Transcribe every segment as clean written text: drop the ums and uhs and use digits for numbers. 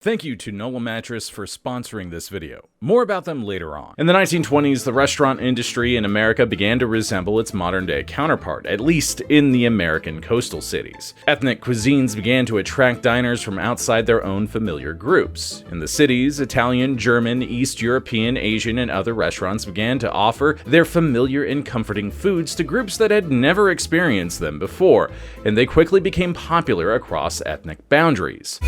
Thank you to Nola Mattress for sponsoring this video. More about them later on. In the 1920s, the restaurant industry in America began to resemble its modern-day counterpart, at least in the American coastal cities. Ethnic cuisines began to attract diners from outside their own familiar groups. In the cities, Italian, German, East European, Asian, and other restaurants began to offer their familiar and comforting foods to groups that had never experienced them before, and they quickly became popular across ethnic boundaries.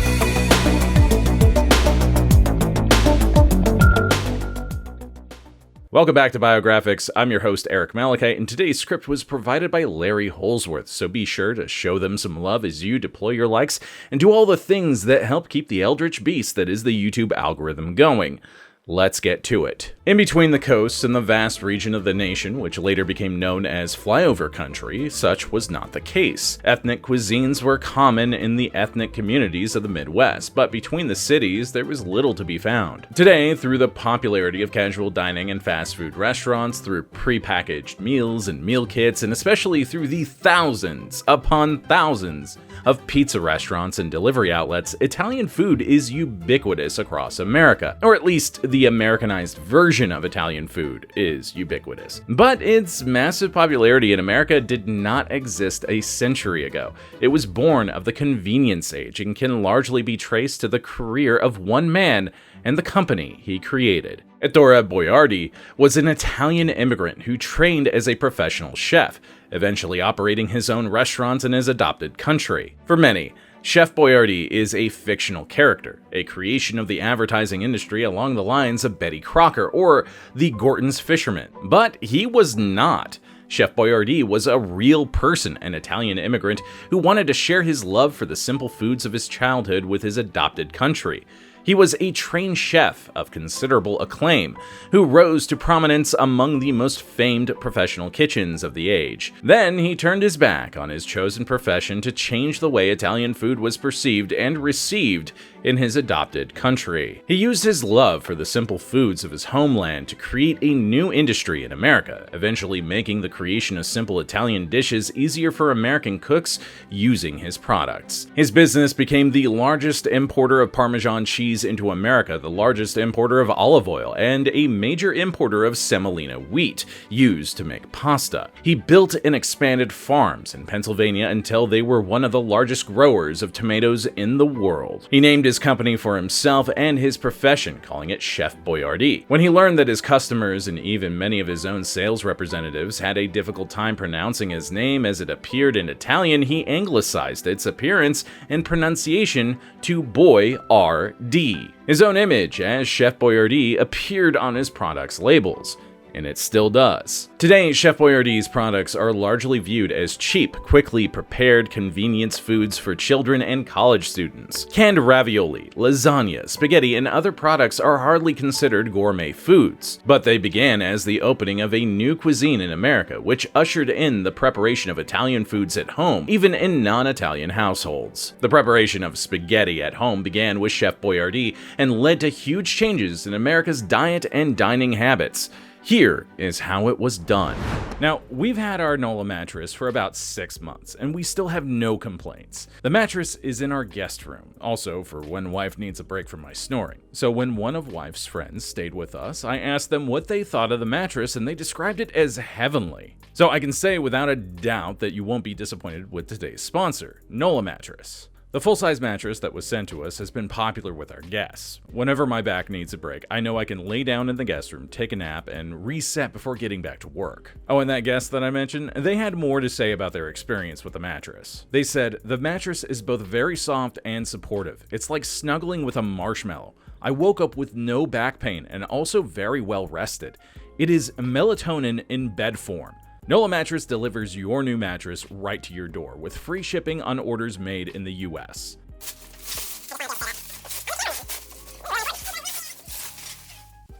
Welcome back to Biographics. I'm your host, Eric Malachite, and today's script was provided by Larry Holsworth, so be sure to show them some love as you deploy your likes and do all the things that help keep the eldritch beast that is the YouTube algorithm going. Let's get to it. In between the coasts and the vast region of the nation, which later became known as flyover country, such was not the case. Ethnic cuisines were common in the ethnic communities of the Midwest, but between the cities, there was little to be found. Today, through the popularity of casual dining and fast food restaurants, through prepackaged meals and meal kits, and especially through the thousands upon thousands of pizza restaurants and delivery outlets, Italian food is ubiquitous across America, or at least the Americanized version of Italian food is ubiquitous. But its massive popularity in America did not exist a century ago. It was born of the convenience age and can largely be traced to the career of one man and the company he created. Ettore Boyardee was an Italian immigrant who trained as a professional chef, eventually operating his own restaurants in his adopted country. For many, Chef Boyardee is a fictional character, a creation of the advertising industry along the lines of Betty Crocker or the Gorton's Fisherman. But he was not. Chef Boyardee was a real person, an Italian immigrant who wanted to share his love for the simple foods of his childhood with his adopted country. He was a trained chef of considerable acclaim, who rose to prominence among the most famed professional kitchens of the age. Then he turned his back on his chosen profession to change the way Italian food was perceived and received in his adopted country. He used his love for the simple foods of his homeland to create a new industry in America, eventually making the creation of simple Italian dishes easier for American cooks using his products. His business became the largest importer of Parmesan cheese into America, the largest importer of olive oil, and a major importer of semolina wheat, used to make pasta. He built and expanded farms in Pennsylvania until they were one of the largest growers of tomatoes in the world. He named his company for himself and his profession, calling it Chef Boyardee. When he learned that his customers and even many of his own sales representatives had a difficult time pronouncing his name as it appeared in Italian, he anglicized its appearance and pronunciation to Boy-R-D. His own image as Chef Boyardee appeared on his products' labels, and it still does. Today, Chef Boyardee's products are largely viewed as cheap, quickly prepared convenience foods for children and college students. Canned ravioli, lasagna, spaghetti, and other products are hardly considered gourmet foods, but they began as the opening of a new cuisine in America, which ushered in the preparation of Italian foods at home, even in non-Italian households. The preparation of spaghetti at home began with Chef Boyardee and led to huge changes in America's diet and dining habits. Here is how it was done. Now, we've had our Nola mattress for about 6 months, and we still have no complaints. The mattress is in our guest room, also for when wife needs a break from my snoring. So when one of wife's friends stayed with us, I asked them what they thought of the mattress, and they described it as heavenly. So I can say without a doubt that you won't be disappointed with today's sponsor, Nola Mattress. The full-size mattress that was sent to us has been popular with our guests. Whenever my back needs a break, I know I can lay down in the guest room, take a nap, and reset before getting back to work. Oh, and that guest that I mentioned, they had more to say about their experience with the mattress. They said, "The mattress is both very soft and supportive. It's like snuggling with a marshmallow. I woke up with no back pain and also very well rested. It is melatonin in bed form." Nola Mattress delivers your new mattress right to your door with free shipping on orders made in the US.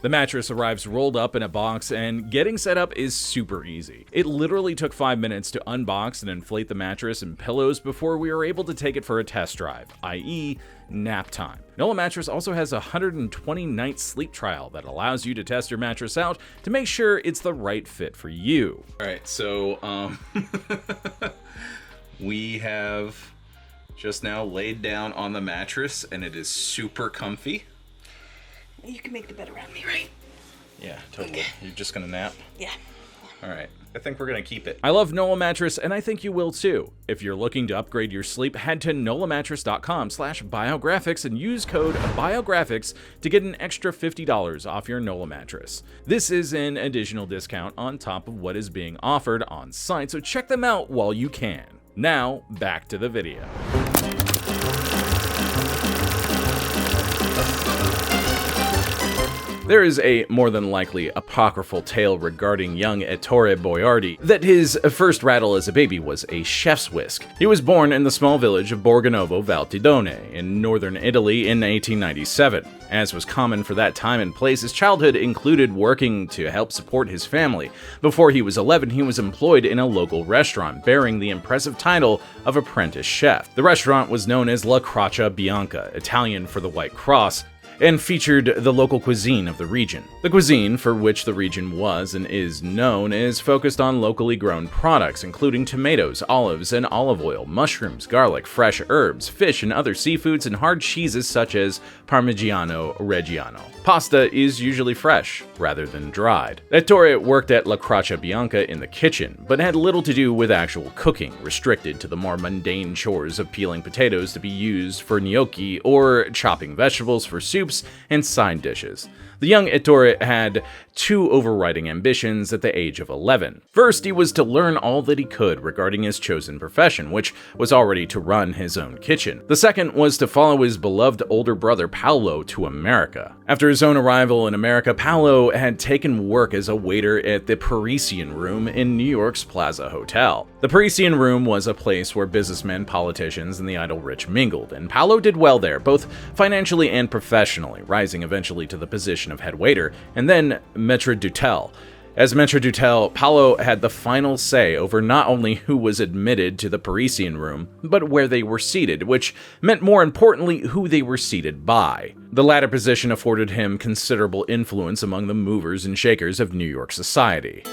The mattress arrives rolled up in a box, and getting set up is super easy. It literally took 5 minutes to unbox and inflate the mattress and pillows before we were able to take it for a test drive, i.e. nap time. Nola Mattress also has a 120-night sleep trial that allows you to test your mattress out to make sure it's the right fit for you. All right, so we have just now laid down on the mattress, and it is super comfy. You can make the bed around me, right? Yeah, totally. Okay. You're just gonna nap? Yeah. All right. I think we're gonna keep it. I love NOLA Mattress, and I think you will too. If you're looking to upgrade your sleep, head to nolamattress.com/biographics and use code biographics to get an extra $50 off your NOLA mattress. This is an additional discount on top of what is being offered on site, so check them out while you can. Now, back to the video. There is a more than likely apocryphal tale regarding young Ettore Boyardee that his first rattle as a baby was a chef's whisk. He was born in the small village of Borgonovo Valtidone in northern Italy in 1897. As was common for that time and place, his childhood included working to help support his family. Before he was 11, he was employed in a local restaurant, bearing the impressive title of apprentice chef. The restaurant was known as La Croce Bianca, Italian for the White Cross, and featured the local cuisine of the region. The cuisine for which the region was and is known is focused on locally grown products, including tomatoes, olives, and olive oil, mushrooms, garlic, fresh herbs, fish, and other seafoods, and hard cheeses such as Parmigiano Reggiano. Pasta is usually fresh, rather than dried. Ettore worked at La Croce Bianca in the kitchen, but had little to do with actual cooking, restricted to the more mundane chores of peeling potatoes to be used for gnocchi or chopping vegetables for soups and side dishes. The young Ettore had two overriding ambitions at the age of 11. First, he was to learn all that he could regarding his chosen profession, which was already to run his own kitchen. The second was to follow his beloved older brother Paolo to America. After his own arrival in America, Paolo had taken work as a waiter at the Parisian Room in New York's Plaza Hotel. The Parisian Room was a place where businessmen, politicians, and the idle rich mingled, and Paolo did well there, both financially and professionally, rising eventually to the position of head waiter, and then maître d'hôtel. As maître d'hôtel, Paolo had the final say over not only who was admitted to the Parisian Room, but where they were seated, which meant more importantly who they were seated by. The latter position afforded him considerable influence among the movers and shakers of New York society.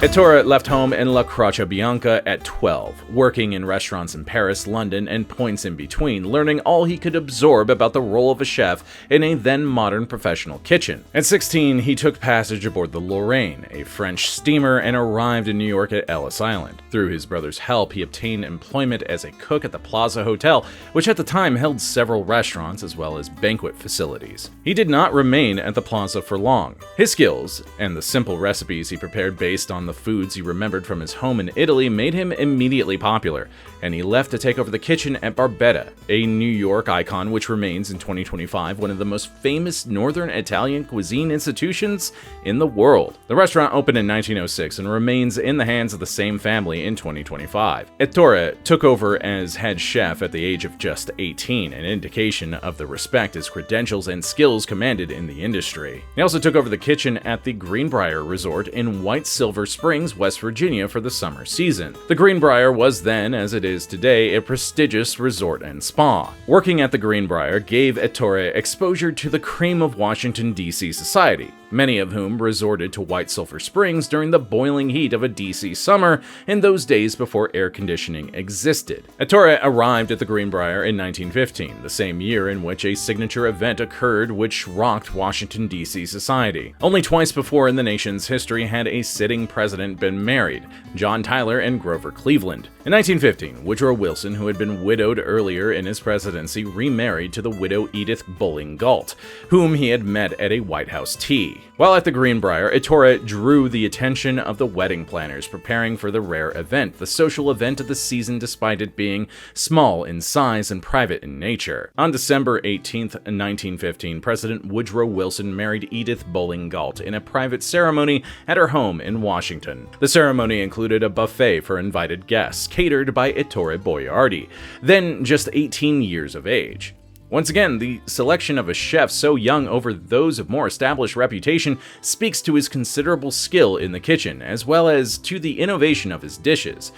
Ettore left home in La Croce Bianca at 12, working in restaurants in Paris, London, and points in between, learning all he could absorb about the role of a chef in a then-modern professional kitchen. At 16, he took passage aboard the Lorraine, a French steamer, and arrived in New York at Ellis Island. Through his brother's help, he obtained employment as a cook at the Plaza Hotel, which at the time held several restaurants as well as banquet facilities. He did not remain at the Plaza for long. His skills, and the simple recipes he prepared based on the foods he remembered from his home in Italy, made him immediately popular, and he left to take over the kitchen at Barbetta, a New York icon which remains in 2025 one of the most famous Northern Italian cuisine institutions in the world. The restaurant opened in 1906 and remains in the hands of the same family in 2025. Ettore took over as head chef at the age of just 18, an indication of the respect his credentials and skills commanded in the industry. He also took over the kitchen at the Greenbrier Resort in White Silver Springs, West Virginia for the summer season. The Greenbrier was then, as it is today, a prestigious resort and spa. Working at the Greenbrier gave Ettore exposure to the cream of Washington, D.C. society, many of whom resorted to White Sulphur Springs during the boiling heat of a D.C. summer in those days before air conditioning existed. Ettore arrived at the Greenbrier in 1915, the same year in which a signature event occurred which rocked Washington, D.C. society. Only twice before in the nation's history had a sitting president been married, John Tyler and Grover Cleveland. In 1915, Woodrow Wilson, who had been widowed earlier in his presidency, remarried to the widow Edith Bulling Galt, whom he had met at a White House tea. While at the Greenbrier, Ettore drew the attention of the wedding planners preparing for the rare event, the social event of the season despite it being small in size and private in nature. On December 18, 1915, President Woodrow Wilson married Edith Bulling Galt in a private ceremony at her home in Washington. The ceremony included a buffet for invited guests, catered by Ettore Boyardee, then just 18 years of age. Once again, the selection of a chef so young over those of more established reputation speaks to his considerable skill in the kitchen, as well as to the innovation of his dishes.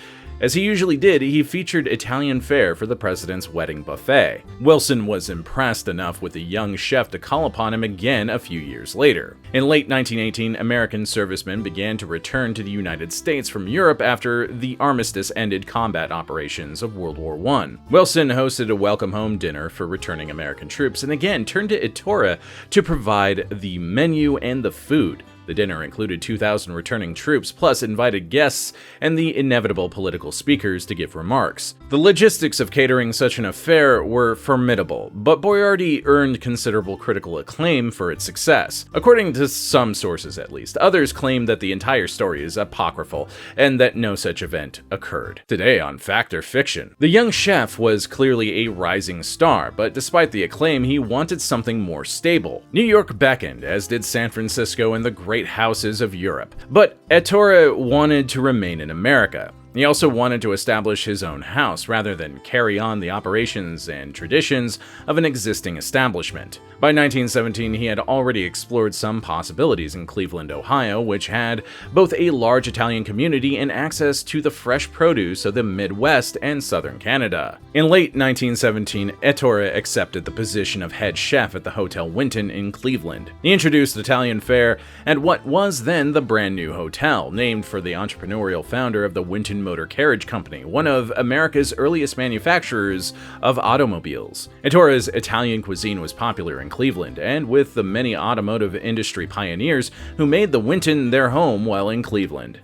As he usually did, he featured Italian fare for the president's wedding buffet. Wilson was impressed enough with the young chef to call upon him again a few years later. In late 1918, American servicemen began to return to the United States from Europe after the armistice ended combat operations of World War I. Wilson hosted a welcome home dinner for returning American troops and again turned to Ettore to provide the menu and the food. The dinner included 2,000 returning troops, plus invited guests and the inevitable political speakers to give remarks. The logistics of catering such an affair were formidable, but Boyardee earned considerable critical acclaim for its success. According to some sources at least, others claim that the entire story is apocryphal and that no such event occurred. Today on Fact or Fiction. The young chef was clearly a rising star, but despite the acclaim, he wanted something more stable. New York beckoned, as did San Francisco and the great houses of Europe. But Ettore wanted to remain in America. He also wanted to establish his own house rather than carry on the operations and traditions of an existing establishment. By 1917, he had already explored some possibilities in Cleveland, Ohio, which had both a large Italian community and access to the fresh produce of the Midwest and southern Canada. In late 1917, Ettore accepted the position of head chef at the Hotel Winton in Cleveland. He introduced Italian fare at what was then the brand new hotel, named for the entrepreneurial founder of the Winton Motor Carriage Company, one of America's earliest manufacturers of automobiles. Ettore's Italian cuisine was popular in Cleveland, and with the many automotive industry pioneers who made the Winton their home while in Cleveland.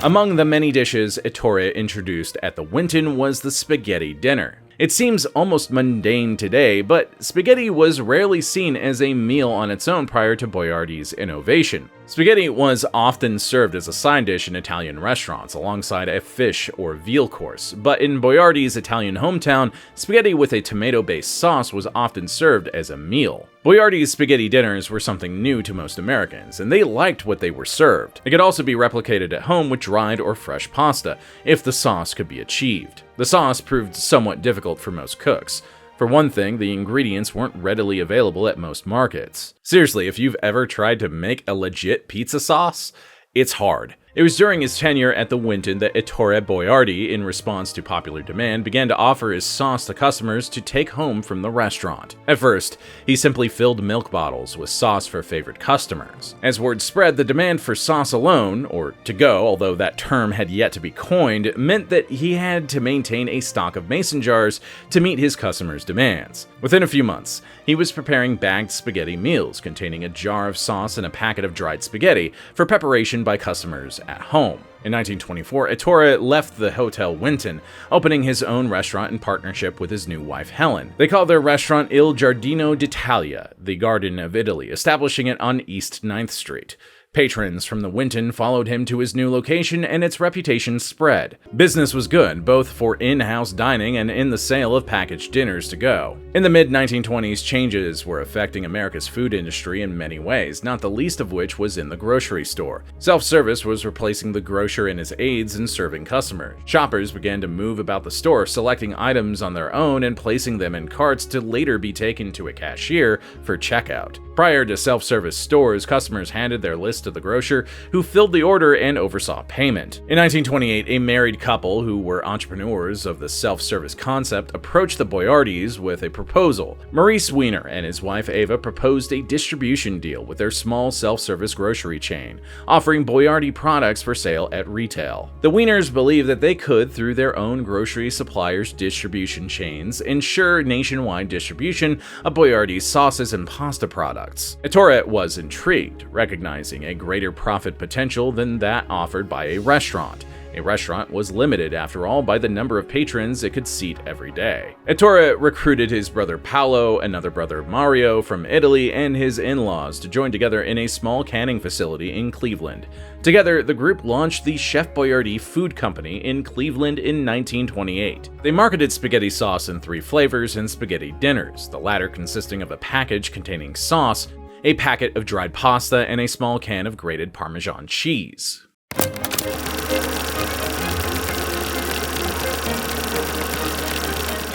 Among the many dishes Ettore introduced at the Winton was the spaghetti dinner. It seems almost mundane today, but spaghetti was rarely seen as a meal on its own prior to Boyardee's innovation. Spaghetti was often served as a side dish in Italian restaurants alongside a fish or veal course, but in Boyardee's Italian hometown, spaghetti with a tomato-based sauce was often served as a meal. Boyardee's spaghetti dinners were something new to most Americans, and they liked what they were served. It could also be replicated at home with dried or fresh pasta, if the sauce could be achieved. The sauce proved somewhat difficult for most cooks. For one thing, the ingredients weren't readily available at most markets. Seriously, if you've ever tried to make a legit pizza sauce, it's hard. It was during his tenure at the Winton that Ettore Boyardee, in response to popular demand, began to offer his sauce to customers to take home from the restaurant. At first, he simply filled milk bottles with sauce for favorite customers. As word spread, the demand for sauce alone, or to go, although that term had yet to be coined, meant that he had to maintain a stock of mason jars to meet his customers' demands. Within a few months, he was preparing bagged spaghetti meals containing a jar of sauce and a packet of dried spaghetti for preparation by customers at home. In 1924, Ettore left the Hotel Winton, opening his own restaurant in partnership with his new wife Helen. They called their restaurant Il Giardino d'Italia, the Garden of Italy, establishing it on East 9th Street. Patrons from the Winton followed him to his new location, and its reputation spread. Business was good, both for in-house dining and in the sale of packaged dinners to go. In the mid-1920s, changes were affecting America's food industry in many ways, not the least of which was in the grocery store. Self-service was replacing the grocer and his aides in serving customers. Shoppers began to move about the store, selecting items on their own and placing them in carts to later be taken to a cashier for checkout. Prior to self-service stores, customers handed their list to the grocer, who filled the order and oversaw payment. In 1928, a married couple who were entrepreneurs of the self-service concept approached the Boyardees with a proposal. Maurice Weiner and his wife Ava proposed a distribution deal with their small self-service grocery chain, offering Boyardee products for sale at retail. The Weiners believed that they could, through their own grocery suppliers' distribution chains, ensure nationwide distribution of Boyardee's sauces and pasta products. Ettore was intrigued, recognizing a greater profit potential than that offered by a restaurant. A restaurant was limited, after all, by the number of patrons it could seat every day. Ettore recruited his brother Paolo, another brother Mario from Italy, and his in-laws to join together in a small canning facility in Cleveland. Together, the group launched the Chef Boyardee Food Company in Cleveland in 1928. They marketed spaghetti sauce in 3 flavors and spaghetti dinners, the latter consisting of a package containing sauce, a packet of dried pasta, and a small can of grated Parmesan cheese.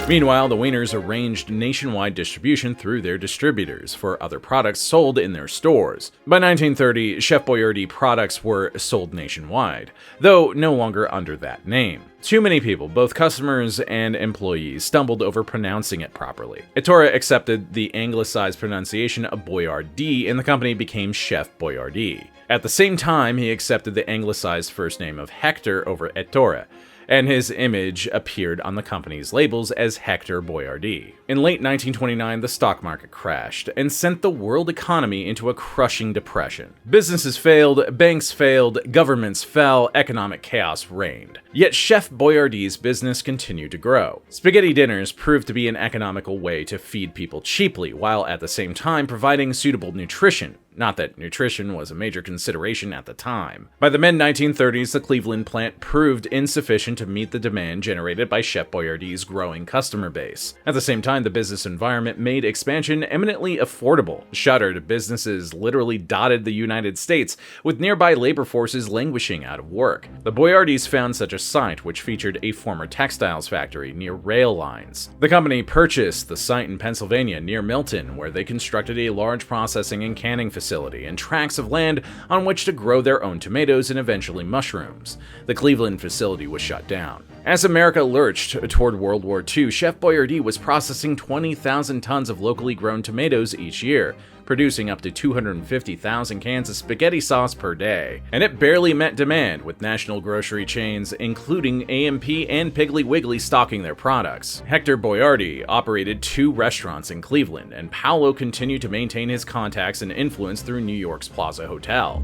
Meanwhile, the Wieners arranged nationwide distribution through their distributors for other products sold in their stores. By 1930, Chef Boyardee products were sold nationwide, though no longer under that name. Too many people, both customers and employees, stumbled over pronouncing it properly. Ettore accepted the anglicized pronunciation of Boyardee, and the company became Chef Boyardee. At the same time, he accepted the anglicized first name of Hector over Ettore, and his image appeared on the company's labels as Hector Boyardee. In late 1929, the stock market crashed and sent the world economy into a crushing depression. Businesses failed, banks failed, governments fell, economic chaos reigned. Yet Chef Boyardee's business continued to grow. Spaghetti dinners proved to be an economical way to feed people cheaply, while at the same time providing suitable nutrition. Not that nutrition was a major consideration at the time. By the mid-1930s, the Cleveland plant proved insufficient to meet the demand generated by Chef Boyardee's growing customer base. At the same time, the business environment made expansion eminently affordable. Shuttered businesses literally dotted the United States, with nearby labor forces languishing out of work. The Boyardees found such a site, which featured a former textiles factory near rail lines. The company purchased the site in Pennsylvania near Milton, where they constructed a large processing and canning facility and tracts of land on which to grow their own tomatoes and eventually mushrooms. The Cleveland facility was shut down. As America lurched toward World War II, Chef Boyardee was processing 20,000 tons of locally grown tomatoes each year, producing up to 250,000 cans of spaghetti sauce per day. And it barely met demand, with national grocery chains, including A&P and Piggly Wiggly, stocking their products. Hector Boyardee operated 2 restaurants in Cleveland, and Paolo continued to maintain his contacts and influence through New York's Plaza Hotel.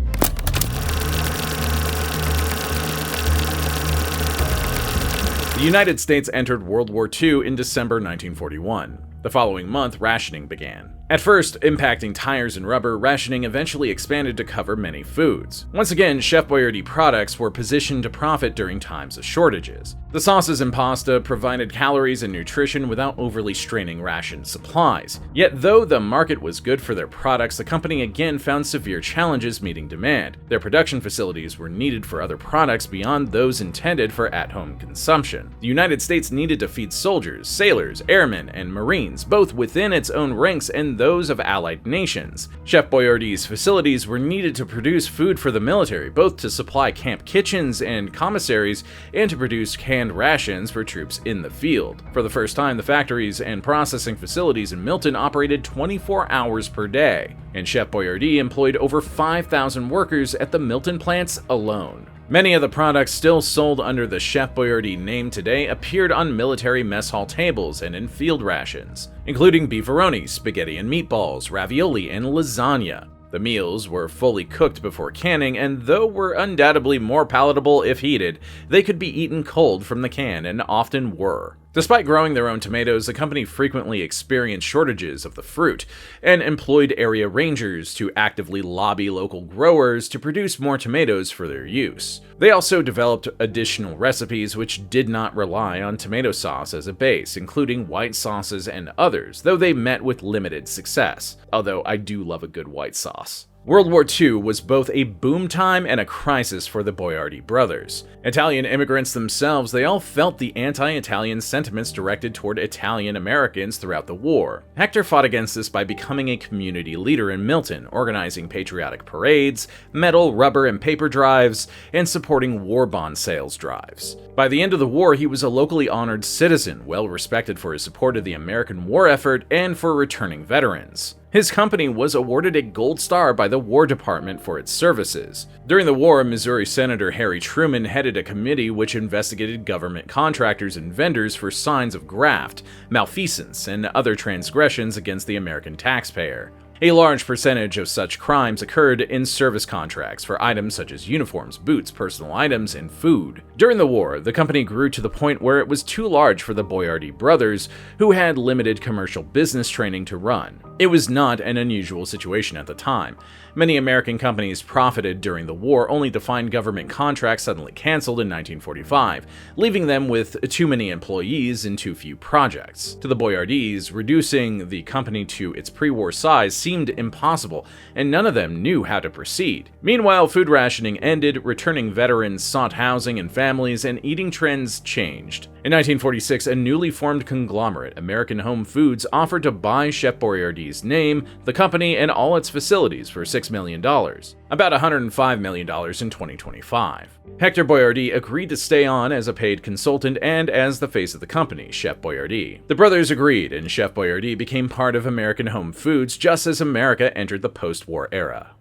The United States entered World War II in December 1941. The following month, rationing began. At first, impacting tires and rubber, rationing eventually expanded to cover many foods. Once again, Chef Boyardee products were positioned to profit during times of shortages. The sauces and pasta provided calories and nutrition without overly straining ration supplies. Yet though the market was good for their products, the company again found severe challenges meeting demand. Their production facilities were needed for other products beyond those intended for at-home consumption. The United States needed to feed soldiers, sailors, airmen, and Marines, both within its own ranks and those of allied nations. Chef Boyardee's facilities were needed to produce food for the military, both to supply camp kitchens and commissaries and to produce canned rations for troops in the field. For the first time, the factories and processing facilities in Milton operated 24 hours per day, and Chef Boyardee employed over 5,000 workers at the Milton plants alone. Many of the products still sold under the Chef Boyardee name today appeared on military mess hall tables and in field rations, including beefaroni, spaghetti and meatballs, ravioli, and lasagna. The meals were fully cooked before canning, and though were undoubtedly more palatable if heated, they could be eaten cold from the can, and often were. Despite growing their own tomatoes, the company frequently experienced shortages of the fruit, and employed area rangers to actively lobby local growers to produce more tomatoes for their use. They also developed additional recipes which did not rely on tomato sauce as a base, including white sauces and others, though they met with limited success, although I do love a good white sauce. World War II was both a boom time and a crisis for the Boyardee brothers. Italian immigrants themselves, they all felt the anti-Italian sentiments directed toward Italian Americans throughout the war. Hector fought against this by becoming a community leader in Milton, organizing patriotic parades, metal, rubber, and paper drives, and supporting war bond sales drives. By the end of the war, he was a locally honored citizen, well respected for his support of the American war effort and for returning veterans. His company was awarded a Gold Star by the War Department for its services. During the war, Missouri Senator Harry Truman headed a committee which investigated government contractors and vendors for signs of graft, malfeasance, and other transgressions against the American taxpayer. A large percentage of such crimes occurred in service contracts for items such as uniforms, boots, personal items, and food. During the war, the company grew to the point where it was too large for the Boyardee brothers, who had limited commercial business training to run. It was not an unusual situation at the time. Many American companies profited during the war only to find government contracts suddenly canceled in 1945, leaving them with too many employees and too few projects. To the Boyardees, reducing the company to its pre-war size seemed impossible, and none of them knew how to proceed. Meanwhile, food rationing ended, returning veterans sought housing and families, and eating trends changed. In 1946, a newly formed conglomerate, American Home Foods, offered to buy Chef Boyardee's name, the company, and all its facilities for $6 million, about $105 million in 2025. Hector Boyardee agreed to stay on as a paid consultant and as the face of the company, Chef Boyardee. The brothers agreed, and Chef Boyardee became part of American Home Foods just as America entered the post-war era.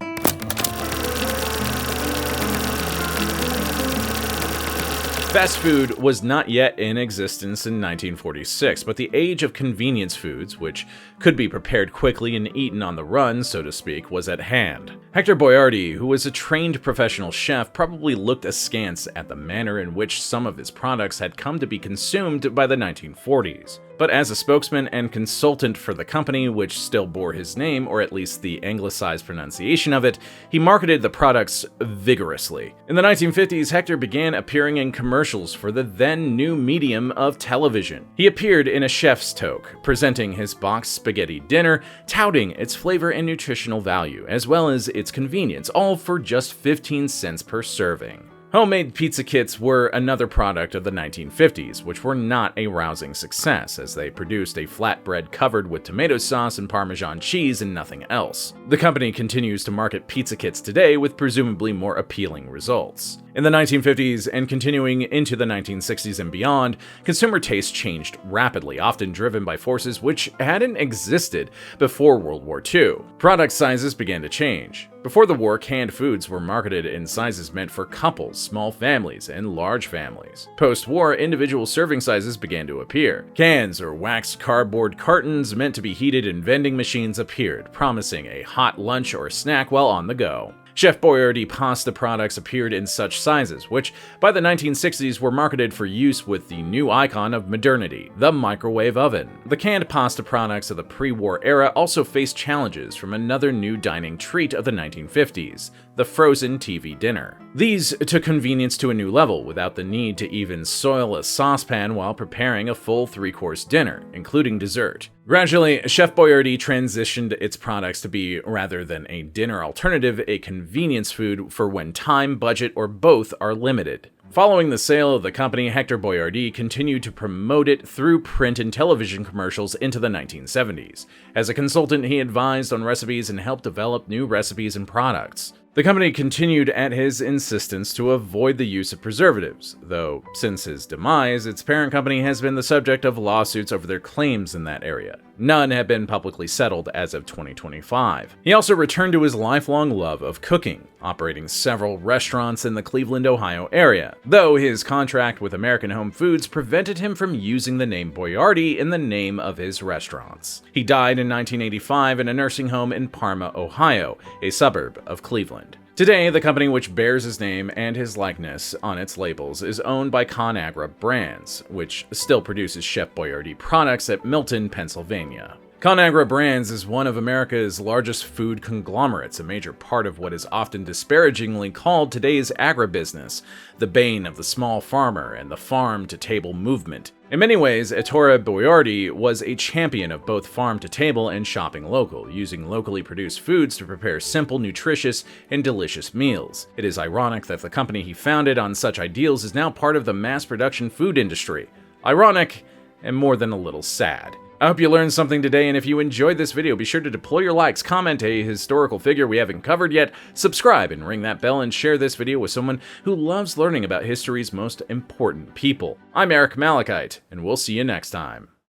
Fast food was not yet in existence in 1946, but the age of convenience foods, which could be prepared quickly and eaten on the run, so to speak, was at hand. Hector Boyardee, who was a trained professional chef, probably looked askance at the manner in which some of his products had come to be consumed by the 1940s. But as a spokesman and consultant for the company, which still bore his name, or at least the anglicized pronunciation of it, he marketed the products vigorously. In the 1950s, Hector began appearing in commercials for the then new medium of television. He appeared in a chef's toque, presenting his boxed spaghetti dinner, touting its flavor and nutritional value, as well as its convenience, all for just 15 cents per serving. Homemade pizza kits were another product of the 1950s, which were not a rousing success, as they produced a flatbread covered with tomato sauce and Parmesan cheese and nothing else. The company continues to market pizza kits today with presumably more appealing results. In the 1950s and continuing into the 1960s and beyond, consumer tastes changed rapidly, often driven by forces which hadn't existed before World War II. Product sizes began to change. Before the war, canned foods were marketed in sizes meant for couples, small families, and large families. Post-war, individual serving sizes began to appear. Cans or waxed cardboard cartons meant to be heated in vending machines appeared, promising a hot lunch or snack while on the go. Chef Boyardee pasta products appeared in such sizes, which by the 1960s were marketed for use with the new icon of modernity, the microwave oven. The canned pasta products of the pre-war era also faced challenges from another new dining treat of the 1950s, the frozen TV dinner. These took convenience to a new level without the need to even soil a saucepan while preparing a full three-course dinner, including dessert. Gradually, Chef Boyardee transitioned its products to be, rather than a dinner alternative, a convenience food for when time, budget, or both are limited. Following the sale of the company, Hector Boyardee continued to promote it through print and television commercials into the 1970s. As a consultant, he advised on recipes and helped develop new recipes and products. The company continued at his insistence to avoid the use of preservatives, though since his demise, its parent company has been the subject of lawsuits over their claims in that area. None have been publicly settled as of 2025. He also returned to his lifelong love of cooking, operating several restaurants in the Cleveland, Ohio area, though his contract with American Home Foods prevented him from using the name Boyardee in the name of his restaurants. He died in 1985 in a nursing home in Parma, Ohio, a suburb of Cleveland. Today, the company which bears his name and his likeness on its labels is owned by ConAgra Brands, which still produces Chef Boyardee products at Milton, Pennsylvania. ConAgra Brands is one of America's largest food conglomerates, a major part of what is often disparagingly called today's agribusiness, the bane of the small farmer and the farm-to-table movement. In many ways, Ettore Boyardee was a champion of both farm-to-table and shopping local, using locally produced foods to prepare simple, nutritious, and delicious meals. It is ironic that the company he founded on such ideals is now part of the mass-production food industry. Ironic, and more than a little sad. I hope you learned something today, and if you enjoyed this video, be sure to deploy your likes, comment a historical figure we haven't covered yet, subscribe and ring that bell, and share this video with someone who loves learning about history's most important people. I'm Eric Malachite, and we'll see you next time.